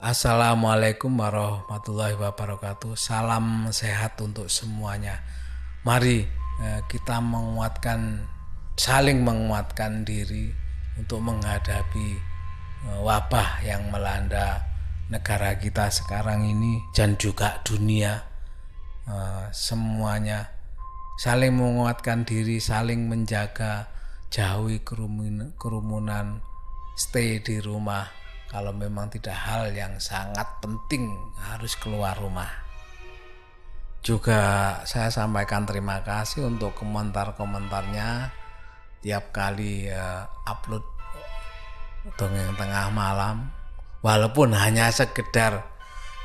Assalamualaikum warahmatullahi wabarakatuh. Salam sehat untuk semuanya. Mari kita saling menguatkan diri untuk menghadapi wabah yang melanda negara kita sekarang ini dan juga dunia. Semuanya saling menguatkan diri, saling menjaga, jauhi kerumunan, stay di rumah. Kalau memang tidak hal yang sangat penting harus keluar rumah. Juga saya sampaikan terima kasih untuk komentar-komentarnya tiap kali upload dongeng tengah malam. Walaupun hanya sekedar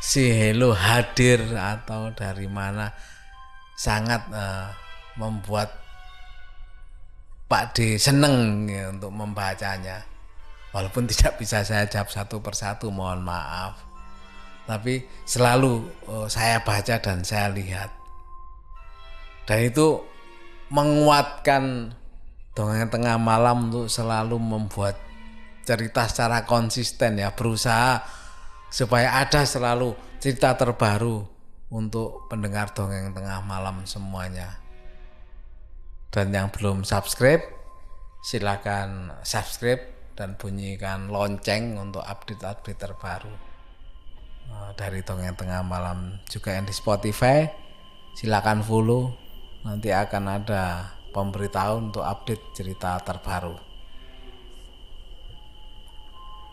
si hello hadir atau dari mana, sangat membuat Pak D seneng ya, untuk membacanya. Walaupun tidak bisa saya jawab satu persatu, mohon maaf. Tapi selalu saya baca dan saya lihat. Dan itu menguatkan dongeng tengah malam untuk selalu membuat cerita secara konsisten ya, berusaha supaya ada selalu cerita terbaru untuk pendengar dongeng tengah malam semuanya. Dan yang belum subscribe, silakan subscribe dan bunyikan lonceng untuk update-update terbaru dari dongeng tengah malam. Juga yang di Spotify, silakan follow, nanti akan ada pemberitahuan untuk update cerita terbaru.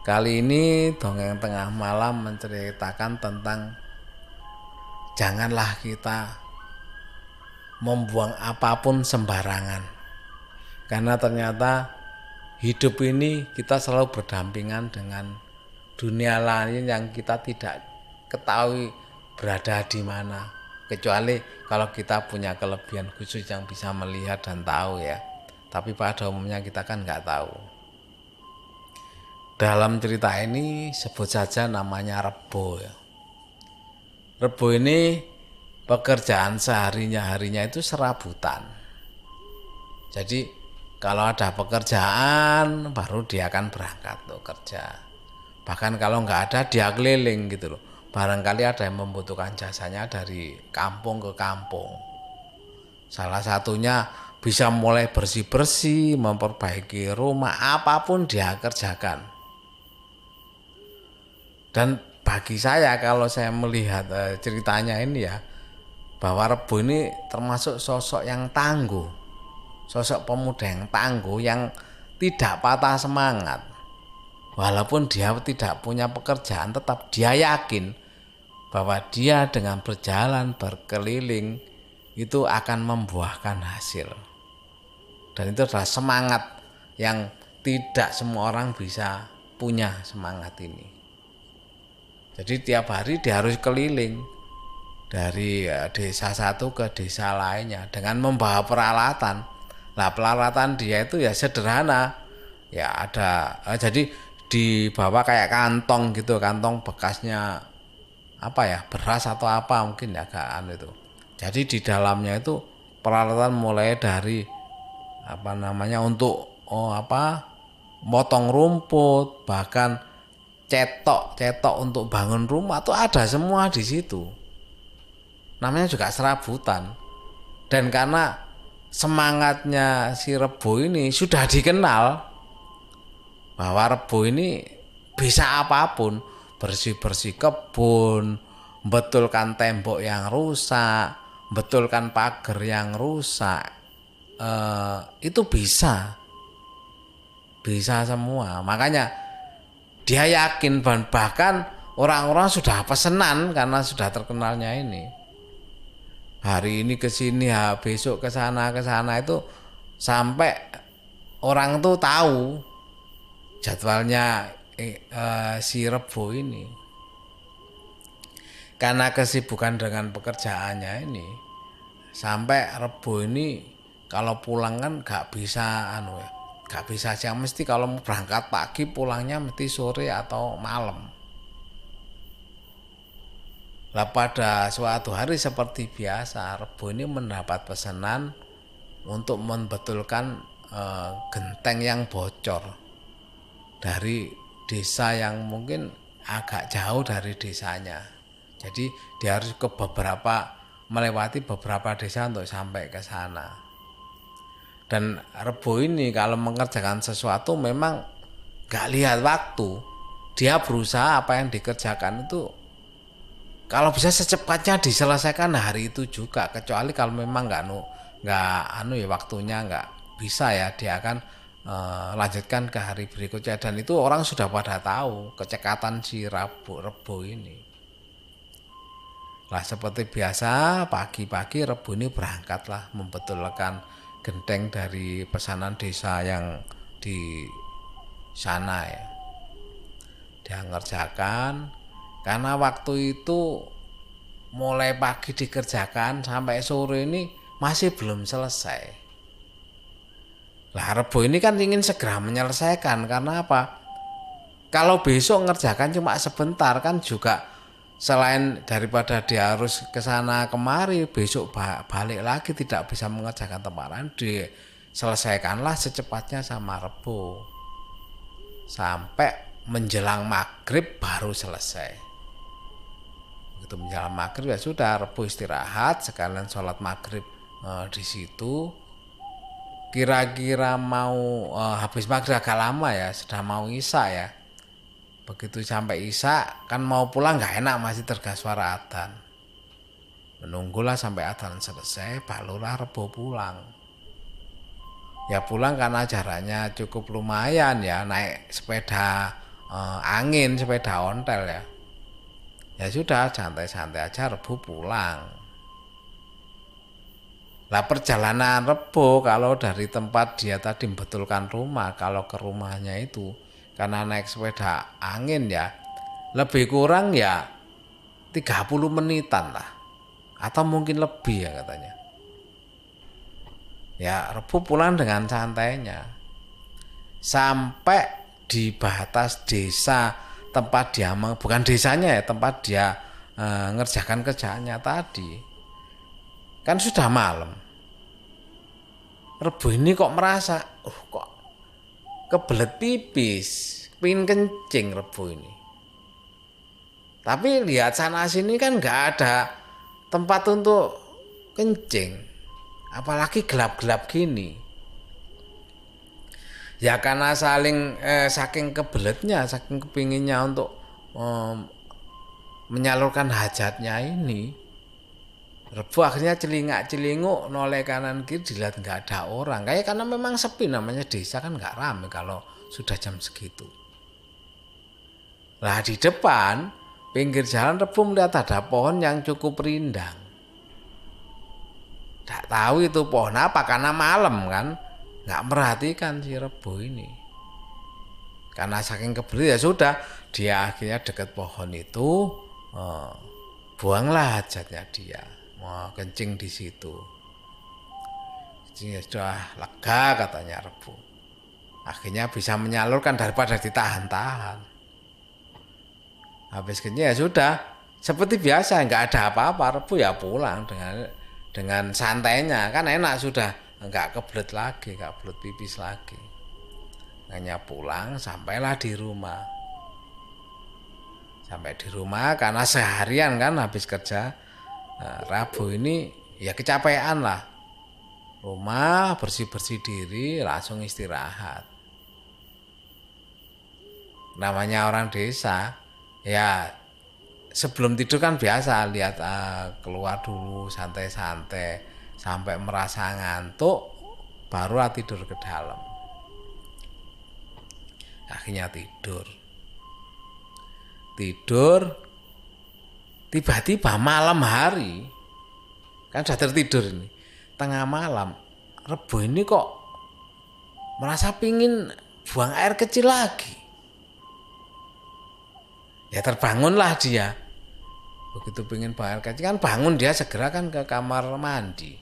Kali ini dongeng tengah malam menceritakan tentang janganlah kita membuang apapun sembarangan. Karena ternyata hidup ini kita selalu berdampingan dengan dunia lain yang kita tidak ketahui berada di mana. Kecuali kalau kita punya kelebihan khusus yang bisa melihat dan tahu ya. Tapi pada umumnya kita kan nggak tahu. Dalam cerita ini sebut saja namanya Rebo ya. Rebo ini pekerjaan harinya itu serabutan. Jadi kalau ada pekerjaan baru dia akan berangkat tuh kerja. Bahkan kalau nggak ada dia keliling gitu loh. Barangkali ada yang membutuhkan jasanya dari kampung ke kampung. Salah satunya bisa mulai bersih-bersih, memperbaiki rumah, apapun dia kerjakan. Dan bagi saya kalau saya melihat ceritanya ini ya, bahwa Rebo ini termasuk sosok yang tangguh. Sosok pemuda yang tangguh, yang tidak patah semangat. Walaupun dia tidak punya pekerjaan, tetap dia yakin bahwa dia dengan berjalan berkeliling itu akan membuahkan hasil. Dan itu adalah semangat yang tidak semua orang bisa punya semangat ini. Jadi tiap hari dia harus keliling dari desa satu ke desa lainnya dengan membawa peralatan. Nah, peralatan dia itu ya sederhana. Ya ada jadi dibawa kayak kantong gitu, kantong bekasnya apa ya, beras atau apa mungkin ya, agak itu. Jadi di dalamnya itu peralatan mulai dari untuk motong rumput, bahkan cetok untuk bangun rumah tuh ada semua di situ. Namanya juga serabutan. Dan karena semangatnya si Rebo ini sudah dikenal bahwa Rebo ini bisa apapun, bersih-bersih kebun, betulkan tembok yang rusak, betulkan pagar yang rusak, itu bisa semua. Makanya dia yakin, bahkan orang-orang sudah pesenan karena sudah terkenalnya ini. Hari ini ke sini, besok ke sana itu sampai orang tuh tahu jadwalnya si Rebo ini. Karena kesibukan dengan pekerjaannya ini, sampai Rebo ini kalau pulang kan gak bisa siang, mesti kalau mau berangkat pagi pulangnya mesti sore atau malam. Lah pada suatu hari seperti biasa, Rebo ini mendapat pesanan untuk membetulkan genteng yang bocor dari desa yang mungkin agak jauh dari desanya. Jadi dia harus melewati beberapa desa untuk sampai ke sana. Dan Rebo ini kalau mengerjakan sesuatu memang gak lihat waktu. Dia berusaha apa yang dikerjakan itu kalau bisa secepatnya diselesaikan hari itu juga. Kecuali kalau memang ya waktunya nggak bisa ya, dia akan lanjutkan ke hari berikutnya. Dan itu orang sudah pada tahu kecekatan si Rebo ini. Lah seperti biasa pagi-pagi Rebo ini berangkatlah membetulkan genteng dari pesanan desa yang di sana ya. Dia ngerjakan karena waktu itu mulai pagi dikerjakan sampai sore ini masih belum selesai. Lah Rebo ini kan ingin segera menyelesaikan karena apa? Kalau besok ngerjakan cuma sebentar kan juga selain daripada dia harus ke sana kemari, besok balik lagi tidak bisa mengerjakan tempat lain, diselesaikanlah secepatnya sama Rebo. Sampai menjelang maghrib baru selesai. Begitu menjelang maghrib ya sudah, Rebo istirahat sekalian sholat maghrib di situ. Kira-kira mau habis maghrib agak lama ya, sudah mau isya ya. Begitu sampai isya kan mau pulang nggak enak, masih tergas suara adzan. Menunggulah sampai adzan selesai, barulah Rebo pulang. Ya pulang karena jaraknya cukup lumayan ya, naik sepeda angin, sepeda ontel ya. Ya sudah santai-santai aja Rebo pulang. Lah perjalanan Rebo kalau dari tempat dia tadi membetulkan rumah, kalau ke rumahnya itu karena naik sepeda angin ya, lebih kurang ya 30 menitan lah. Atau mungkin lebih ya katanya. Ya Rebo pulang dengan santainya. Sampai di batas desa tempat dia, bukan desanya ya, tempat dia ngerjakan kerjaannya tadi. Kan sudah malam. Rebo ini kok merasa, kok kebelet pipis, pengen kencing Rebo ini. Tapi lihat sana sini kan nggak ada tempat untuk kencing, apalagi gelap-gelap gini. Ya karena saking kebeletnya, saking kepinginnya untuk menyalurkan hajatnya ini, Rebo akhirnya celingak-celinguk noleh kanan kiri, dilihat nggak ada orang. Kayak karena memang sepi, namanya desa kan nggak rame kalau sudah jam segitu. Lah di depan pinggir jalan Rebo melihat ada pohon yang cukup rindang. Nggak tahu itu pohon apa karena malam kan. Nggak merhatikan si Rebo ini. Karena saking kebelet ya sudah, dia akhirnya dekat pohon itu, buanglah hajatnya dia, mau kencing di situ. Jadi sudah lega katanya Rebo. Akhirnya bisa menyalurkan daripada ditahan-tahan. Habis kencing ya sudah, seperti biasa nggak ada apa-apa, Rebo ya pulang dengan santainya, kan enak sudah. Enggak kebelet lagi, enggak kebelet pipis lagi. Hanya pulang, sampailah di rumah. Sampai di rumah karena seharian kan habis kerja. Rebo ini ya kecapean lah. Rumah bersih-bersih diri, langsung istirahat. Namanya orang desa, ya sebelum tidur kan biasa lihat keluar dulu santai-santai. Sampai merasa ngantuk baru tidur ke dalam. Akhirnya tidur tiba-tiba malam hari kan sudah tertidur ini, tengah malam Rebo ini kok merasa pingin buang air kecil lagi. Ya terbangunlah dia. Begitu pingin buang air kecil kan bangun, dia segera kan ke kamar mandi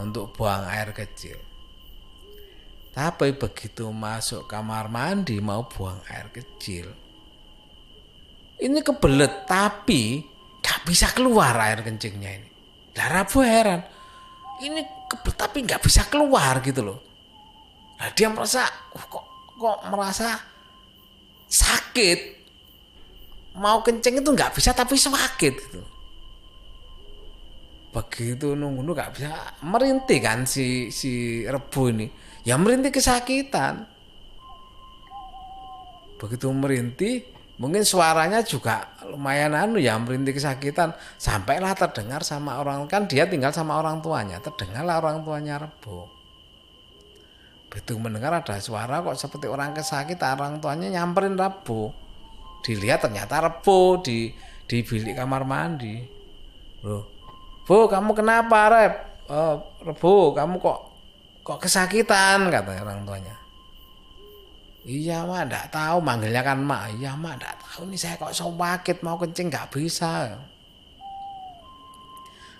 untuk buang air kecil. Tapi begitu masuk kamar mandi mau buang air kecil, ini kebelet tapi gak bisa keluar air kencingnya ini. Lah Rebo heran, ini kebelet tapi gak bisa keluar gitu loh. Nah dia merasa kok merasa sakit. mau kencing itu nggak bisa tapi sakit gitu. Begitu nunggu nggak bisa, merintih kan si Rebo ini, ya merintih kesakitan. Begitu merintih, mungkin suaranya juga lumayan ya merintih kesakitan, sampailah terdengar sama orang, kan dia tinggal sama orang tuanya, terdengarlah orang tuanya Rebo. Begitu mendengar ada suara kok seperti orang kesakitan, orang tuanya nyamperin Rebo. Dilihat ternyata Rebo di bilik kamar mandi. Loh, Bu, kamu kenapa, Reb? Rebo, kamu kok kesakitan, katanya orang tuanya. Iya mak, enggak tahu, manggilnya kan mak. Iya mak, enggak tahu nih saya kok sakit, mau kencing enggak bisa.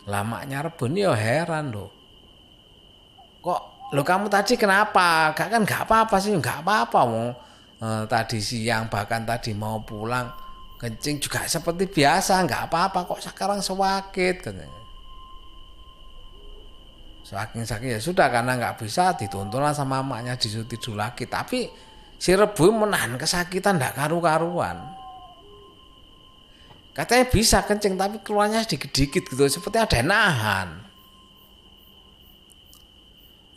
Lah maknya Rebo ini ya heran loh. Kok lo kamu tadi kenapa? Kan enggak apa-apa sih, enggak apa-apa mau tadi siang bahkan tadi mau pulang kencing juga seperti biasa, enggak apa-apa kok sekarang sakit katanya. Saking ya sudah, karena enggak bisa dituntunlah sama maknya disuruh tidur lagi, tapi si Rebo menahan kesakitan ndak karu-karuan. Katanya bisa kencing tapi keluarnya sedikit-sedikit gitu, seperti ada yang nahan.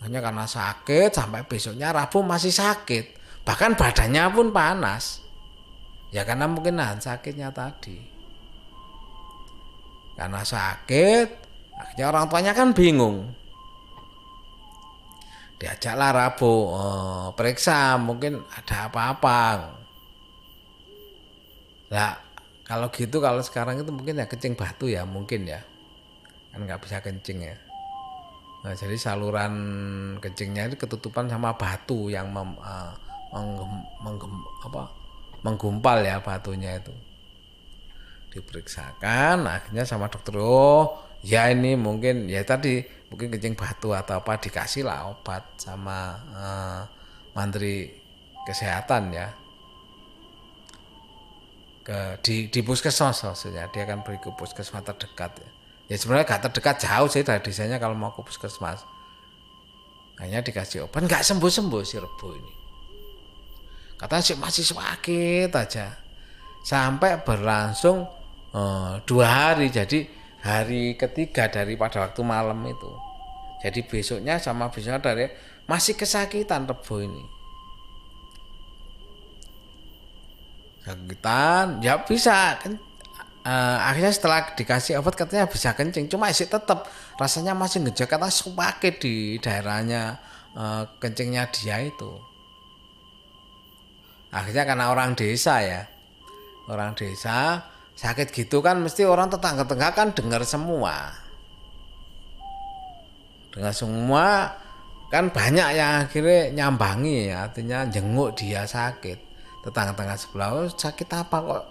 Hanya karena sakit sampai besoknya Rabu masih sakit. Bahkan badannya pun panas. Ya karena mungkin nahan sakitnya tadi. Karena sakit, akhirnya orang tuanya kan bingung. Diajaklah Rabu, periksa mungkin ada apa-apa. Nah kalau gitu, kalau sekarang itu mungkin ya kencing batu ya mungkin ya, kan nggak bisa kencing ya. Nah jadi saluran kencingnya itu ketutupan sama batu yang menggumpal ya batunya itu. Diperiksakan akhirnya sama dokter, oh ya ini mungkin ya tadi mungkin kencing batu atau apa, dikasih lah obat sama mantri kesehatan ya di puskesmas, maksudnya dia akan pergi ke puskesmas terdekat ya. Ya sebenarnya gak terdekat, jauh sih dari desanya kalau mau ke puskesmas. Hanya dikasih obat nggak sembuh-sembuh si Rebo ini, katanya sih masih sakit aja sampai berlangsung 2 hari. Jadi hari ketiga daripada waktu malam itu, jadi besoknya sama besoknya dari masih kesakitan Rebo ini. Kesakitan ya bisa kan, akhirnya setelah dikasih obat katanya bisa kencing, cuma sih tetap rasanya masih ngejek, karena sakit di daerahnya kencingnya dia itu. Akhirnya karena orang desa ya, orang desa sakit gitu kan mesti orang tetangga-tetangga kan dengar semua. Dengar semua kan banyak yang akhirnya nyambangi ya, artinya jenguk dia sakit. Tetangga-tetangga sebelah, oh, sakit apa kok?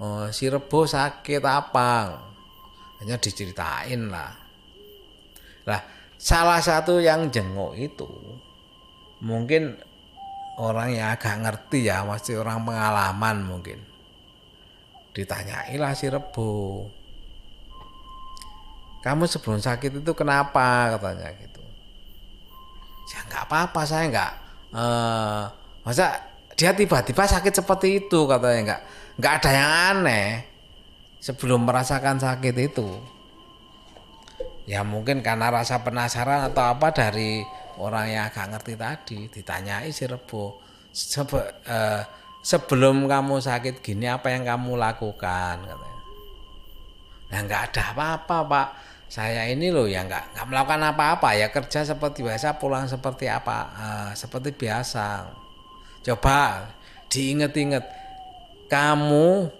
Oh, si Rebo sakit apa? Hanya diceritain lah. Lah, salah satu yang jenguk itu mungkin orang yang agak ngerti ya, masih orang pengalaman mungkin. Ditanyailah si Rebo, kamu sebelum sakit itu kenapa, katanya gitu. Ya nggak apa-apa, saya nggak masa dia tiba-tiba sakit seperti itu, katanya nggak ada yang aneh sebelum merasakan sakit itu. Ya mungkin karena rasa penasaran atau apa dari orang yang agak ngerti tadi. Ditanyai si Rebo, sebelum kamu sakit gini apa yang kamu lakukan, katanya. Nah nggak ada apa-apa Pak, saya ini loh ya nggak melakukan apa-apa ya, kerja seperti biasa, pulang seperti apa, seperti biasa. Coba diinget-inget, kamu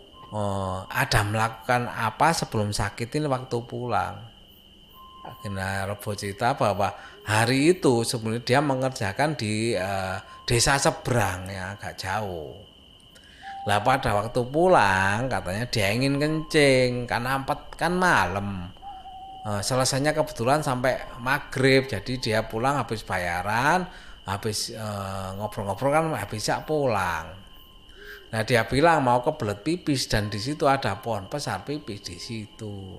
ada melakukan apa sebelum sakit ini waktu pulang. Akhirnya Rebo cerita bahwa hari itu sebenarnya dia mengerjakan di desa seberang yang agak jauh. Lah pada waktu pulang katanya dia ingin kencing karena kan malam. Selesainya kebetulan sampai maghrib, jadi dia pulang habis bayaran, habis ngobrol-ngobrol kan bisa pulang. Nah dia bilang mau kebelet pipis dan di situ ada pohon besar, pipis di situ.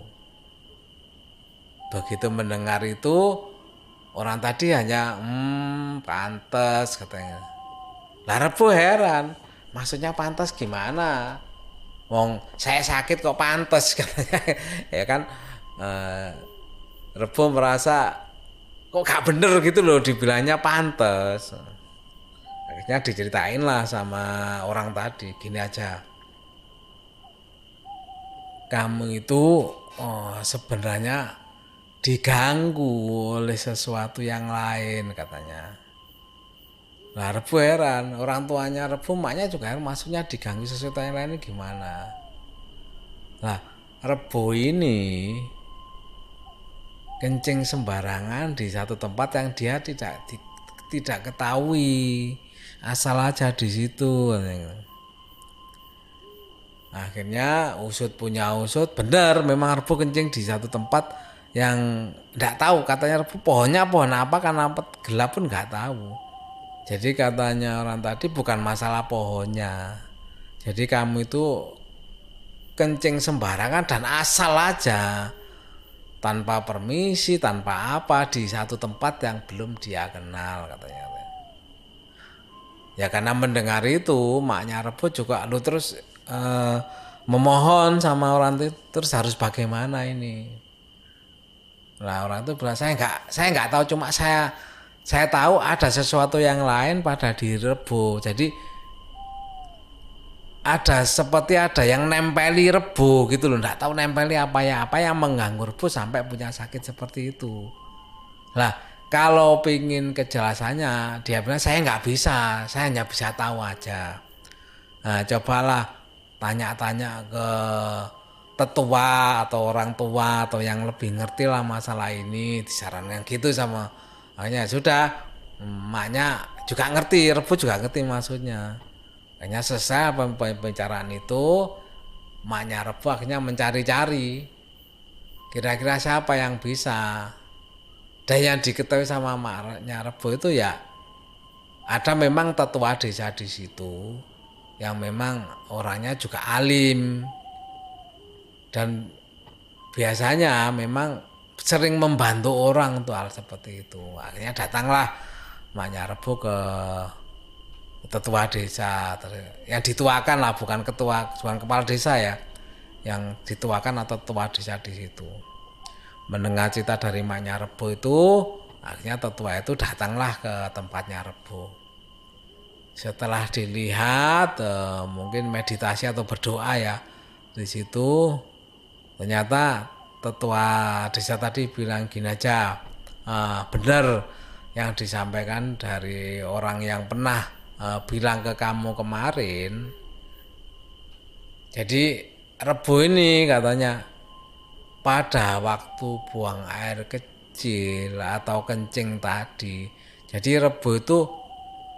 Begitu mendengar itu orang tadi hanya pantes katanya. Lah Rebo heran, maksudnya pantas gimana? Wong saya sakit kok pantes katanya. Ya kan Rebo merasa kok gak bener gitu loh dibilangnya pantes. Akhirnya diceritain lah sama orang tadi, gini aja, kamu itu sebenarnya diganggu oleh sesuatu yang lain katanya. Nah Rebo heran, orang tuanya Rebo, maknya juga heran, maksudnya diganggu sesuatu yang lain ini gimana. Nah Rebo ini kencing sembarangan di satu tempat yang dia tidak ketahui, asal aja di situ. Akhirnya usut punya usut, benar memang Rebo kencing di satu tempat yang tidak tahu, katanya Rebo pohonnya pohon apa, karena gelap pun nggak tahu. Jadi katanya orang tadi bukan masalah pohonnya, jadi kamu itu kencing sembarangan dan asal aja, tanpa permisi, tanpa apa, di satu tempat yang belum dia kenal katanya. Ya karena mendengar itu maknya Rebo juga lu terus memohon sama orang itu, terus harus bagaimana ini. Nah orang itu bilang, saya nggak tahu, cuma saya tahu ada sesuatu yang lain pada diri Rebo. Jadi ada seperti ada yang nempeli Rebo gitu loh, nggak tahu nempeli apa yang mengganggu Rebo sampai punya sakit seperti itu. Lah kalau pingin kejelasannya, dia bilang saya nggak bisa, saya hanya bisa tahu aja. Nah cobalah tanya-tanya ke tetua atau orang tua atau yang lebih ngerti lah masalah ini, disarankan gitu sama maknya. Sudah, maknya juga ngerti, Rebo juga ngerti maksudnya. Akhirnya selesai pembicaraan itu, maknya Rebo akhirnya mencari-cari kira-kira siapa yang bisa. Dan yang diketahui sama maknya Rebo itu ya ada memang tetua desa di situ yang memang orangnya juga alim dan biasanya memang sering membantu orang tuh hal seperti itu. Akhirnya datanglah maknya Rebo ke tetua desa yang dituakan lah, bukan kepala desa ya, yang dituakan atau tetua desa di situ. Mendengar cerita dari maknya Rebo itu, akhirnya tetua itu datanglah ke tempatnya Rebo. Setelah dilihat mungkin meditasi atau berdoa ya di situ, ternyata tetua desa tadi bilang gini aja, benar yang disampaikan dari orang yang pernah bilang ke kamu kemarin. Jadi Rebo ini katanya pada waktu buang air kecil atau kencing tadi, jadi Rebo itu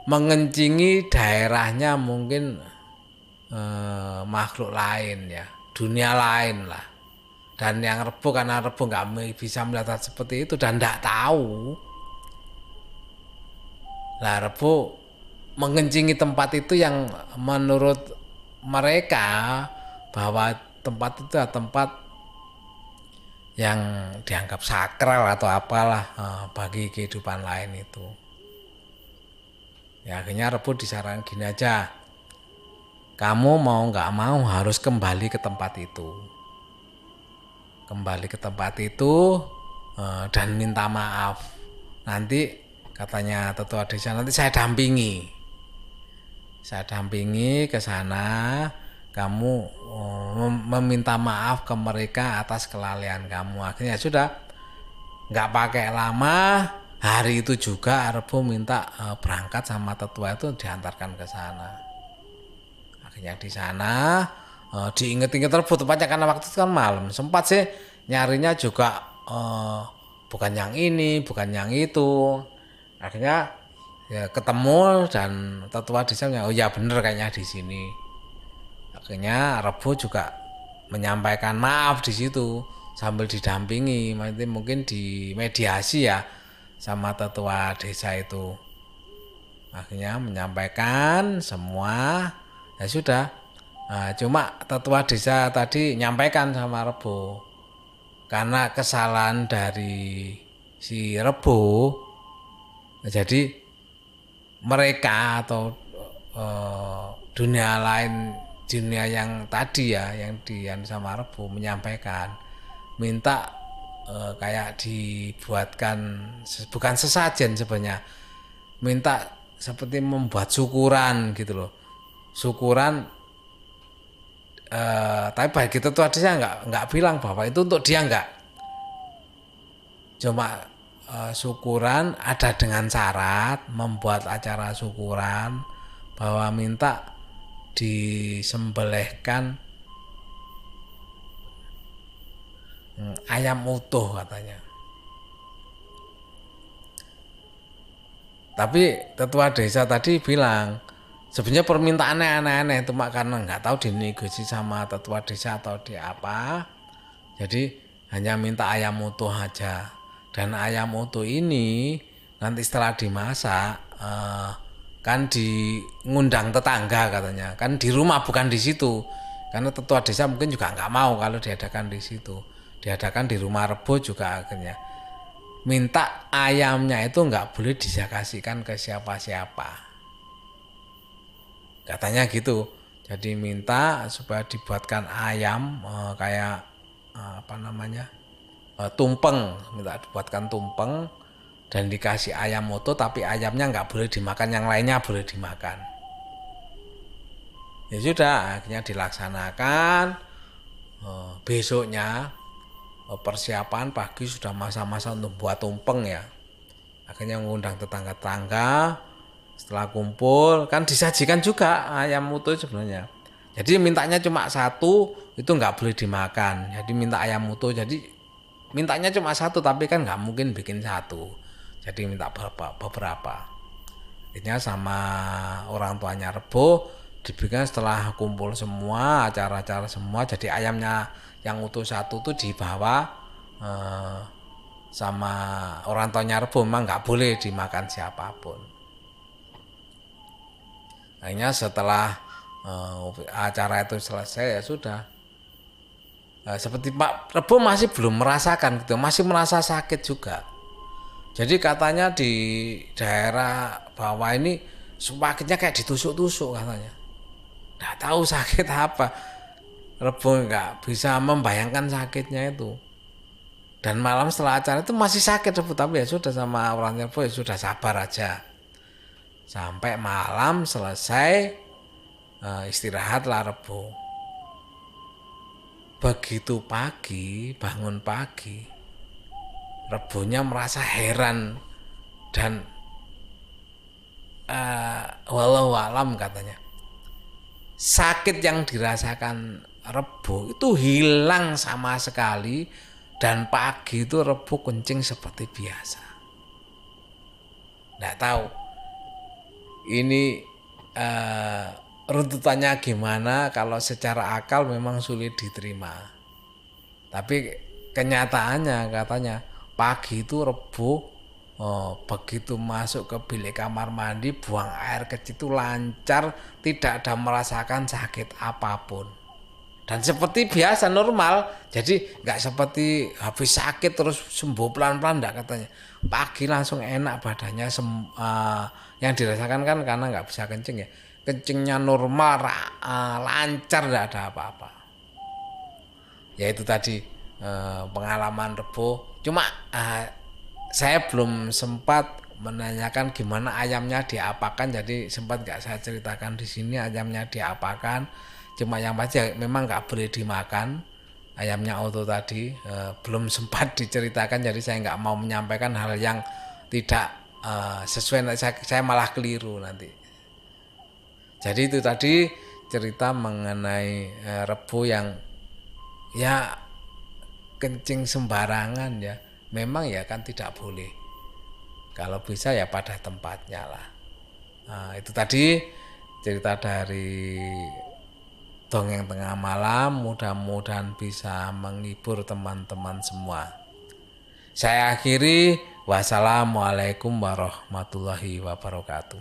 mengencingi daerahnya mungkin makhluk lain ya, dunia lain lah. Dan yang Rebo, karena Rebo nggak bisa melihat seperti itu dan nggak tahu, lah Rebo mengencingi tempat itu yang menurut mereka bahwa tempat itu adalah tempat yang dianggap sakral atau apalah bagi kehidupan lain itu. Ya akhirnya Rebo disarankan gini aja, kamu mau nggak mau harus kembali ke tempat itu, dan minta maaf. Nanti katanya tetua desa, nanti saya dampingi ke sana, kamu meminta maaf ke mereka atas kelalaian kamu. Akhirnya sudah, nggak pakai lama, hari itu juga Rebo minta berangkat sama tetua itu diantarkan ke sana. Akhirnya di sana diinget-inget Rebo tepatnya karena waktu itu kan malam. Sempat sih nyarinya juga bukan yang ini, bukan yang itu. Akhirnya ya ketemu dan tetua desanya, oh ya bener kayaknya di sini. Akhirnya Rebo juga menyampaikan maaf di situ sambil didampingi, mungkin di mediasi ya sama tetua desa itu. Akhirnya menyampaikan semua, ya sudah. Nah, cuma tetua desa tadi nyampaikan sama Rebo, karena kesalahan dari si Rebo, jadi mereka atau dunia lain dunia yang tadi ya, yang sama Rebo menyampaikan minta kayak dibuatkan bukan sesajen sebenarnya, minta seperti membuat syukuran gitu loh, syukuran. Tapi baik itu tuh saya nggak bilang bahwa itu untuk dia, nggak, cuma syukuran ada dengan syarat membuat acara syukuran bahwa minta disembelihkan ayam utuh katanya. Tapi tetua desa tadi bilang sebenarnya permintaannya aneh-aneh, itu karena nggak tahu dinegosiasi sama tetua desa atau di apa, jadi hanya minta ayam utuh aja. Dan ayam utuh ini nanti setelah dimasak kan ngundang tetangga katanya, kan di rumah bukan di situ, karena tetua desa mungkin juga nggak mau kalau diadakan di situ, diadakan di rumah Rebo juga. Akhirnya minta ayamnya itu nggak boleh dikasihkan ke siapa-siapa katanya gitu. Jadi minta supaya dibuatkan ayam kayak apa namanya, tumpeng, minta dibuatkan tumpeng dan dikasih ayam utuh, tapi ayamnya nggak boleh dimakan, yang lainnya boleh dimakan. Ya sudah, akhirnya dilaksanakan. Besoknya persiapan pagi sudah masa-masa untuk buat tumpeng ya. Akhirnya mengundang tetangga-tetangga. Setelah kumpul kan disajikan juga ayam utuh sebenarnya. Jadi mintanya cuma satu, itu nggak boleh dimakan. Jadi minta ayam utuh, jadi mintanya cuma satu, tapi kan nggak mungkin bikin satu. Jadi minta beberapa. Akhirnya sama orang tuanya Rebo dibikin setelah kumpul semua, acara-acara semua, jadi ayamnya yang utuh satu tuh dibawa sama orang tuanya Rebo, memang nggak boleh dimakan siapapun. Akhirnya setelah acara itu selesai ya sudah. Seperti Pak Rebo masih belum merasakan gitu, masih merasa sakit juga. Jadi katanya di daerah bawah ini sakitnya kayak ditusuk-tusuk katanya. Nggak tahu sakit apa. Rebo nggak bisa membayangkan sakitnya itu. Dan malam setelah acara itu masih sakit Rebo, tapi ya sudah sama orangnya Rebo ya sudah sabar aja. Sampai malam selesai istirahatlah Rebo. Begitu pagi, bangun pagi, Rebonya merasa heran dan walau alam katanya, sakit yang dirasakan Rebo itu hilang sama sekali, dan pagi itu Rebo kencing seperti biasa. Nggak tahu ini runtutannya gimana, kalau secara akal memang sulit diterima. Tapi kenyataannya katanya pagi itu Rebo begitu masuk ke bilik kamar mandi, buang air kecil itu lancar, tidak ada merasakan sakit apapun. Dan seperti biasa normal, jadi nggak seperti habis sakit terus sembuh pelan-pelan, enggak katanya. Pagi langsung enak badannya, yang dirasakan kan karena nggak bisa kencing ya, kencingnya normal, lancar, enggak ada apa-apa. Ya itu tadi pengalaman Rebo. Cuma saya belum sempat menanyakan gimana ayamnya diapakan, jadi sempat nggak saya ceritakan di sini ayamnya diapakan. Cuma yang pasti memang nggak boleh dimakan ayamnya utuh tadi, belum sempat diceritakan, jadi saya nggak mau menyampaikan hal yang tidak sesuai, saya malah keliru nanti. Jadi itu tadi cerita mengenai Rebo yang ya kencing sembarangan ya, memang ya kan tidak boleh, kalau bisa ya pada tempatnya lah. Nah, itu tadi cerita dari Dongeng Tengah Malam, mudah-mudahan bisa menghibur teman-teman semua. Saya akhiri, wassalamualaikum warahmatullahi wabarakatuh.